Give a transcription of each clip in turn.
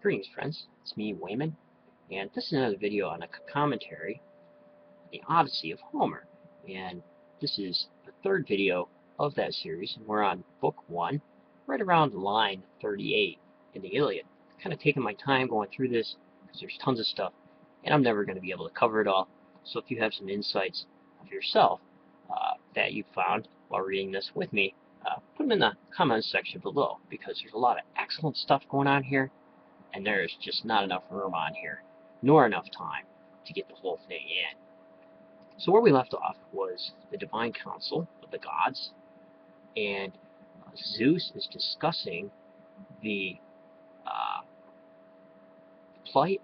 Greetings, friends. It's me, Wayman, and this is another video on a commentary on the Odyssey of Homer. And this is the third video of that series, and we're on Book 1, right around line 38 in the Iliad. Kind of taking my time going through this because there's tons of stuff, and I'm never going to be able to cover it all. So if you have some insights of yourself that you found while reading this with me, put them in the comments section below, because there's a lot of excellent stuff going on here. And there's just not enough room on here, nor enough time to get the whole thing in. So where we left off was the Divine Council of the Gods, and Zeus is discussing the plight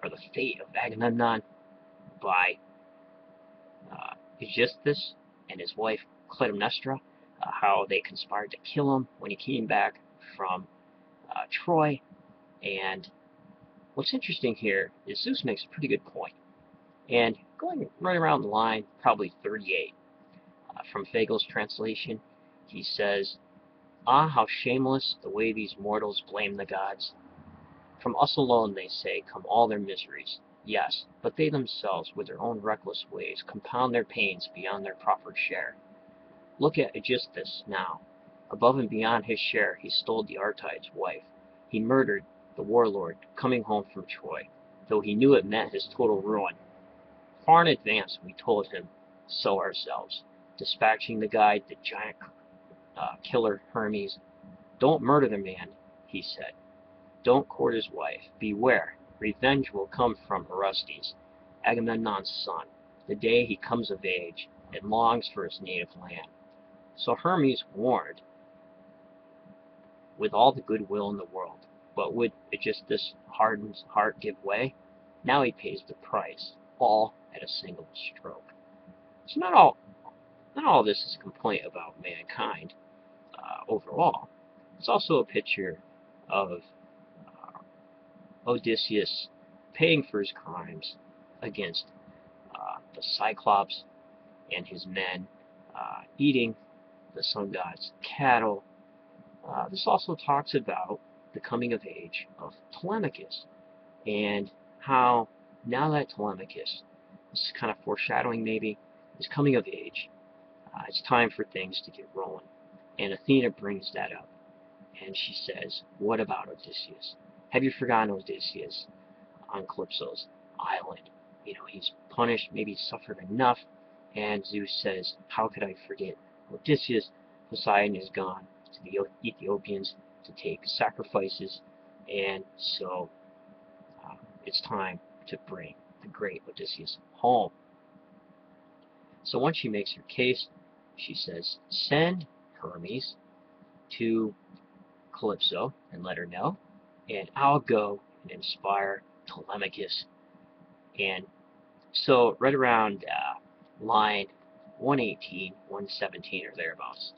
or the fate of Agamemnon by Aegisthus and his wife Clytemnestra, how they conspired to kill him when he came back from Troy. And what's interesting here is Zeus makes a pretty good point. And going right around the line, probably 38, from Fagles' translation, he says, "Ah, how shameless the way these mortals blame the gods. From us alone, they say, come all their miseries. Yes, but they themselves, with their own reckless ways, compound their pains beyond their proper share. Look at Aegisthus now. Above and beyond his share, he stole the Artide's wife. He murdered the warlord coming home from Troy, though he knew it meant his total ruin. Far in advance we told him so ourselves, dispatching the guide, the giant killer Hermes. Don't murder the man, he said. Don't court his wife. Beware, revenge will come from Orestes, Agamemnon's son, the day he comes of age and longs for his native land. So Hermes warned with all the goodwill in the world. But would Aegisthus' hardened heart give way? Now he pays the price, all at a single stroke." So not all this is a complaint about mankind overall. It's also a picture of Odysseus paying for his crimes against the Cyclops and his men, eating the sun god's cattle. This also talks about the coming of age of Telemachus, and how now that Telemachus, this is kind of foreshadowing maybe, is coming of age, it's time for things to get rolling. And Athena brings that up, and she says, "What about Odysseus? Have you forgotten Odysseus on Calypso's island? You know, he's punished, maybe he's suffered enough." And Zeus says, "How could I forget Odysseus? Poseidon is gone to the Ethiopians to take sacrifices, and so it's time to bring the great Odysseus home." So once she makes her case, she says, "Send Hermes to Calypso and let her know, and I'll go and inspire Telemachus." And so right around line 118, 117 or thereabouts,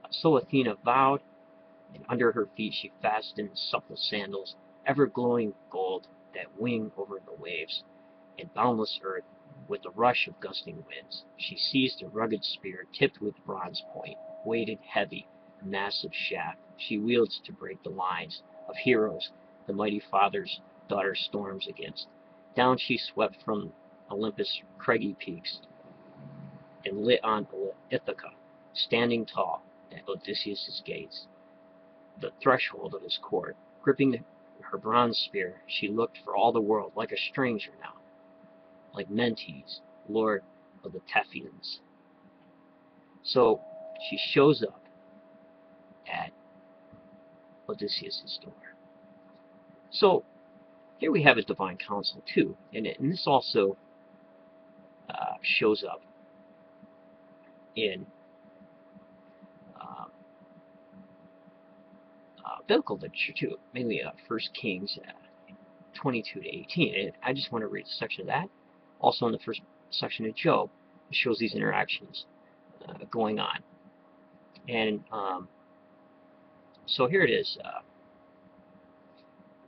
"So Athena vowed, and under her feet she fastened supple sandals, ever-glowing gold, that wing over the waves and boundless earth with the rush of gusting winds. She seized a rugged spear tipped with bronze point, weighted heavy, a massive shaft she wields to break the lines of heroes the mighty father's daughter storms against. Down she swept from Olympus' craggy peaks and lit on Ithaca, standing tall at Odysseus' gates, the threshold of his court. Gripping her bronze spear, she looked for all the world like a stranger now, like Mentes, lord of the Taphians." So she shows up at Odysseus' door. So here we have a divine council too, and this also shows up in biblical literature too, mainly 1 Kings 22 to 18. And I just want to read a section of that. Also in the first section of Job, it shows these interactions going on. And so here it is.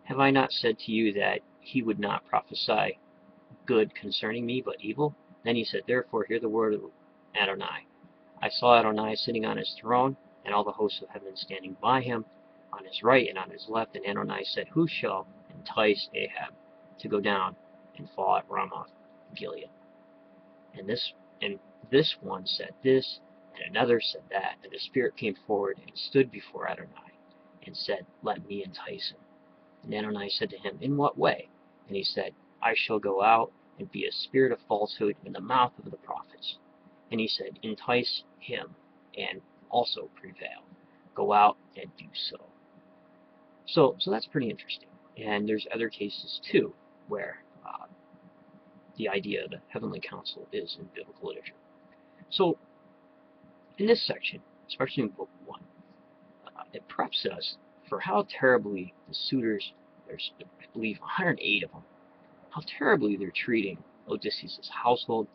"Have I not said to you that he would not prophesy good concerning me, but evil? Then he said, therefore hear the word of Adonai. I saw Adonai sitting on his throne, and all the hosts of heaven standing by him, on his right and on his left. And Adonai said, who shall entice Ahab to go down and fall at Ramoth Gilead. And this one said this, and another said that, and the Spirit came forward and stood before Adonai, and said, Let me entice him. And Adonai said to him, In what way? And he said, I shall go out and be a spirit of falsehood in the mouth of the prophets. And he said, Entice him, and also prevail. Go out and do so. So that's pretty interesting. And there's other cases too, where the idea of the heavenly council is in biblical literature. So in this section, especially in Book 1, it preps us for how terribly the suitors, there's I believe 108 of them, how terribly they're treating Odysseus' household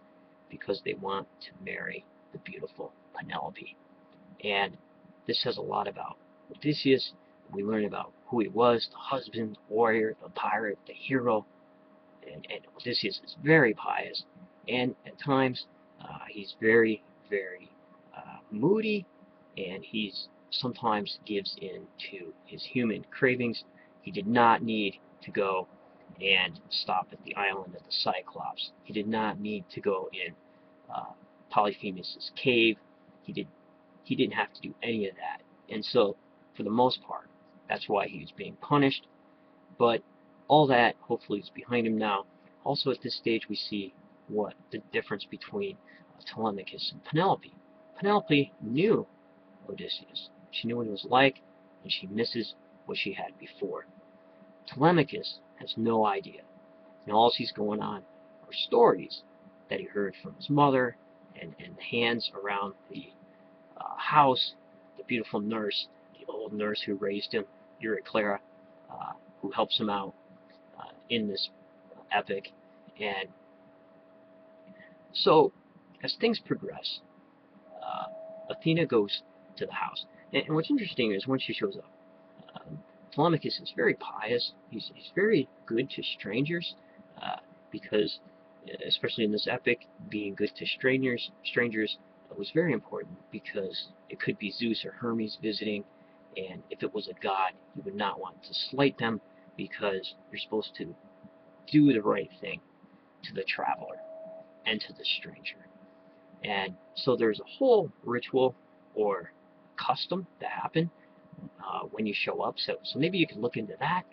because they want to marry the beautiful Penelope. And this says a lot about Odysseus. We learn about who he was, the husband, the warrior, the pirate, the hero. And Odysseus is very pious, and at times he's very, very moody, and he's sometimes gives in to his human cravings. He did not need to go and stop at the island of the Cyclops. He did not need to go in Polyphemus' cave. He didn't have to do any of that. And so, for the most part, that's why he was being punished. But all that, hopefully, is behind him now. Also, at this stage, we see what the difference between Telemachus and Penelope. Penelope knew Odysseus. She knew what he was like, and she misses what she had before. Telemachus has no idea. And all he's going on are stories that he heard from his mother and the hands around the house, the beautiful nurse, the old nurse who raised him, Euryclara, who helps him out in this epic. And so, as things progress, Athena goes to the house. And what's interesting is when she shows up, Telemachus is very pious. He's very good to strangers, because, especially in this epic, being good to strangers was very important, because it could be Zeus or Hermes visiting, and if it was a god, you would not want to slight them, because you're supposed to do the right thing to the traveler and to the stranger. And so there's a whole ritual or custom that happen when you show up. So maybe you can look into that.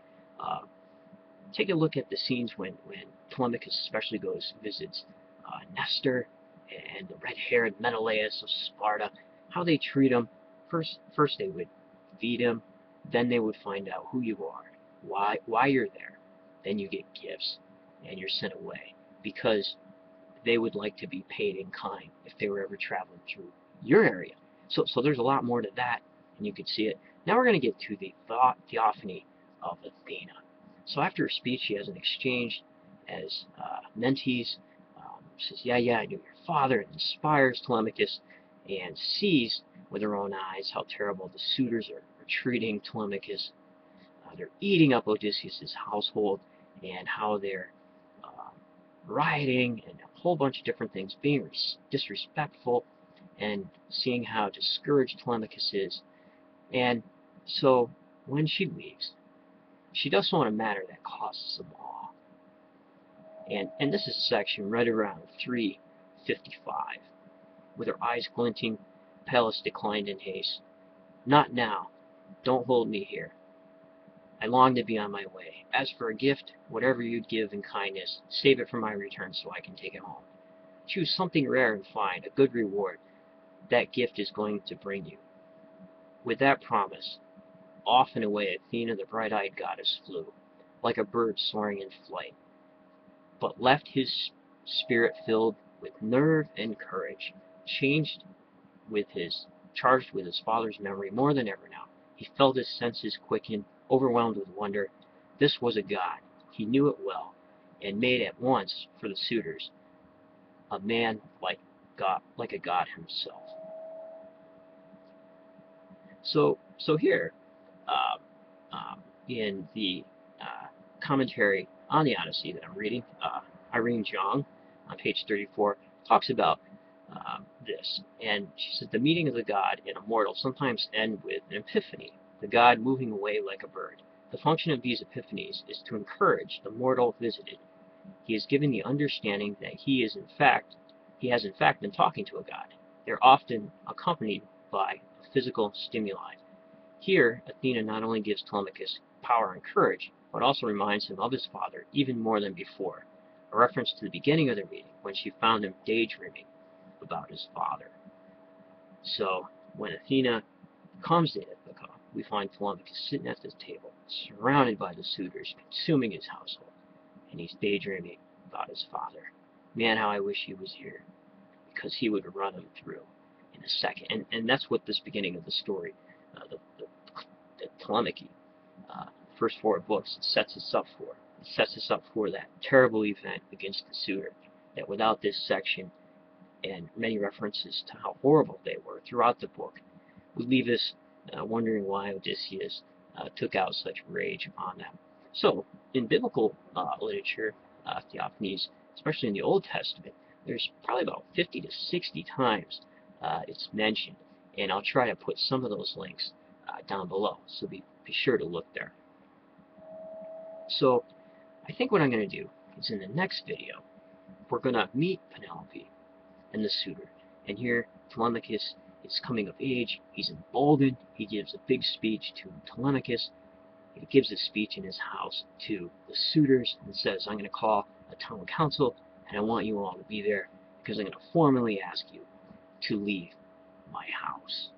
Take a look at the scenes when Telemachus especially visits Nestor and the red-haired Menelaus of Sparta, how they treat him. First they would feed him, then they would find out who you are, why you're there. Then you get gifts, and you're sent away, because they would like to be paid in kind if they were ever traveling through your area. So there's a lot more to that, and you could see it. Now we're going to get to the theophany of Athena. So after her speech, she has an exchange as mentees. Says, yeah, I knew your father, and inspires Telemachus, and sees with her own eyes how terrible the suitors are treating Telemachus. They're eating up Odysseus' household, and how they're rioting, and a whole bunch of different things, being disrespectful, and seeing how discouraged Telemachus is. And so, when she leaves, she does so in a manner that causes them awe. And this is a section right around 3:55. With her eyes glinting, Pallas declined in haste. Not now. Don't hold me here. I long to be on my way. As for a gift, whatever you'd give in kindness, save it for my return so I can take it home. Choose something rare and fine, a good reward. That gift is going to bring you. With that promise, off and away Athena, the bright-eyed goddess, flew, like a bird soaring in flight, but left his spirit filled with nerve and courage, charged with his father's memory more than ever now. He felt his senses quicken, overwhelmed with wonder. This was a god. He knew it well, and made at once for the suitors a man like a god himself. So here, in the commentary on the Odyssey that I'm reading, Irene Jong, on page 34, talks about this. And she said, the meeting of the god and a mortal sometimes end with an epiphany, the god moving away like a bird, The function of these epiphanies is to encourage the mortal visited. He is given the understanding that he has in fact been talking to a god. They are often accompanied by a physical stimuli. Here, Athena not only gives Telemachus power and courage, but also reminds him of his father even more than before, a reference to the beginning of their meeting when she found him daydreaming about his father. So, when Athena comes to Ithaca, we find Telemachus sitting at the table, surrounded by the suitors, consuming his household, and he's daydreaming about his father. Man, how I wish he was here, because he would run him through in a second. And that's what this beginning of the story, the Telemachy, first 4 books, sets us up for. It sets us up for that terrible event against the suitor, that without this section and many references to how horrible they were throughout the book, would leave us wondering why Odysseus took out such rage upon them. So, in biblical literature, theophanies, especially in the Old Testament, there's probably about 50 to 60 times it's mentioned, and I'll try to put some of those links down below, so be sure to look there. So, I think what I'm going to do is in the next video, we're going to meet Penelope and the suitor, and here Telemachus is coming of age, he's emboldened, he gives a big speech to Telemachus, he gives a speech in his house to the suitors and says, I'm going to call a town council and I want you all to be there because I'm going to formally ask you to leave my house.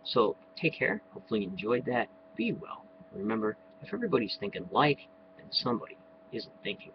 So take care, hopefully you enjoyed that, be well. Remember, if everybody's thinking like, then somebody isn't thinking